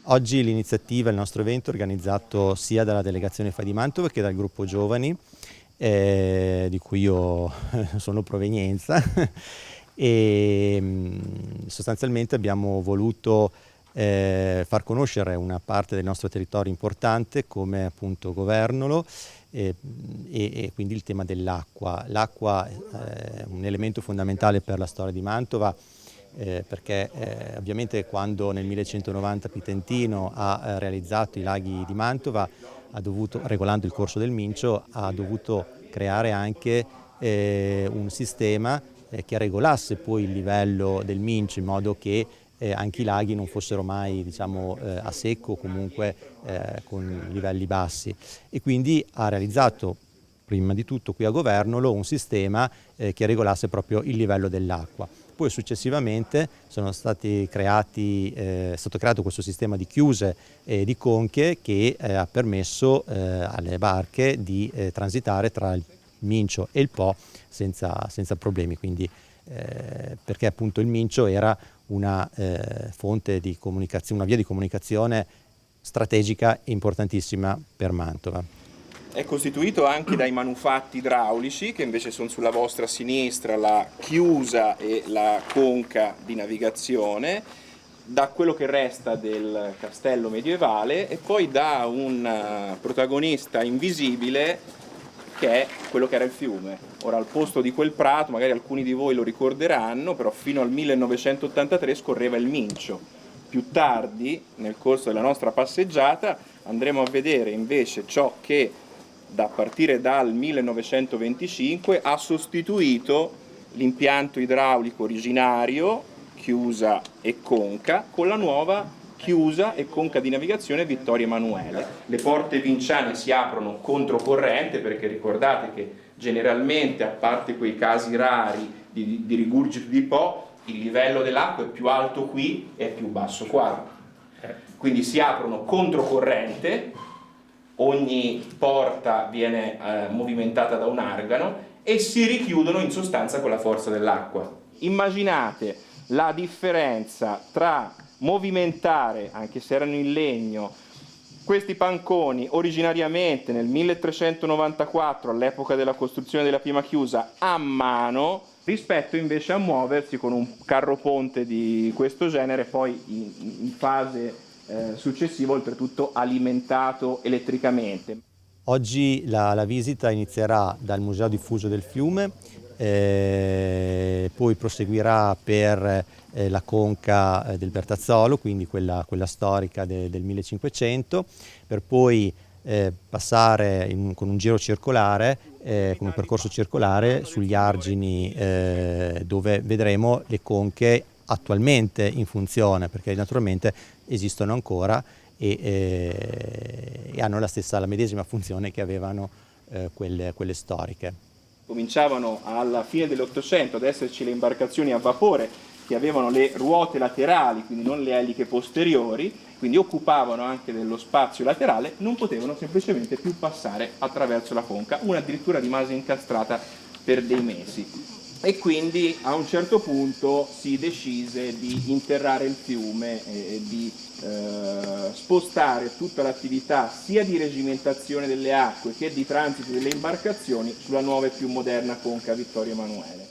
Oggi l'iniziativa, il nostro evento è organizzato sia dalla delegazione FAI di Mantova che dal gruppo Giovani, di cui io sono provenienza e sostanzialmente abbiamo voluto far conoscere una parte del nostro territorio importante come appunto Governolo e quindi il tema dell'acqua. L'acqua è un elemento fondamentale per la storia di Mantova. Perché ovviamente quando nel 1190 Pitentino ha realizzato i laghi di Mantova, regolando il corso del Mincio, ha dovuto creare anche un sistema che regolasse poi il livello del Mincio in modo che anche i laghi non fossero mai, diciamo, a secco o comunque con livelli bassi, e quindi ha realizzato prima di tutto qui a Governolo un sistema che regolasse proprio il livello dell'acqua. Poi successivamente è stato creato questo sistema di chiuse e di conche che ha permesso alle barche di transitare tra il Mincio e il Po senza problemi, quindi, perché appunto il Mincio era una fonte di comunicazione, una via di comunicazione strategica e importantissima per Mantova. È costituito anche dai manufatti idraulici, che invece sono sulla vostra sinistra, la chiusa e la conca di navigazione, da quello che resta del castello medievale e poi da un protagonista invisibile che è quello che era il fiume. Ora, al posto di quel prato, magari alcuni di voi lo ricorderanno, però fino al 1983 scorreva il Mincio. Più tardi, nel corso della nostra passeggiata, andremo a vedere invece ciò che a partire dal 1925 ha sostituito l'impianto idraulico originario, chiusa e conca, con la nuova chiusa e conca di navigazione Vittorio Emanuele. Le porte vinciane si aprono controcorrente perché ricordate che generalmente, a parte quei casi rari di rigurgito di Po, il livello dell'acqua è più alto qui e più basso qua. Quindi si aprono controcorrente, ogni porta viene movimentata da un argano e si richiudono in sostanza con la forza dell'acqua. Immaginate la differenza tra movimentare, anche se erano in legno, questi panconi originariamente nel 1394, all'epoca della costruzione della prima chiusa, a mano, rispetto invece a muoversi con un carro ponte di questo genere, poi in fase successivo, oltretutto alimentato elettricamente. Oggi la visita inizierà dal Museo Diffuso del Fiume, poi proseguirà per la conca del Bertazzolo, quindi quella storica del 1500, per poi passare con un giro circolare, con un percorso circolare sugli argini dove vedremo le conche attualmente in funzione, perché naturalmente esistono ancora e hanno la medesima funzione che avevano quelle storiche. Cominciavano alla fine dell'Ottocento ad esserci le imbarcazioni a vapore che avevano le ruote laterali, quindi non le eliche posteriori, quindi occupavano anche dello spazio laterale, non potevano semplicemente più passare attraverso la conca, una addirittura rimase incastrata per dei mesi. E quindi a un certo punto si decise di interrare il fiume e di spostare tutta l'attività sia di regimentazione delle acque che di transito delle imbarcazioni sulla nuova e più moderna conca Vittorio Emanuele.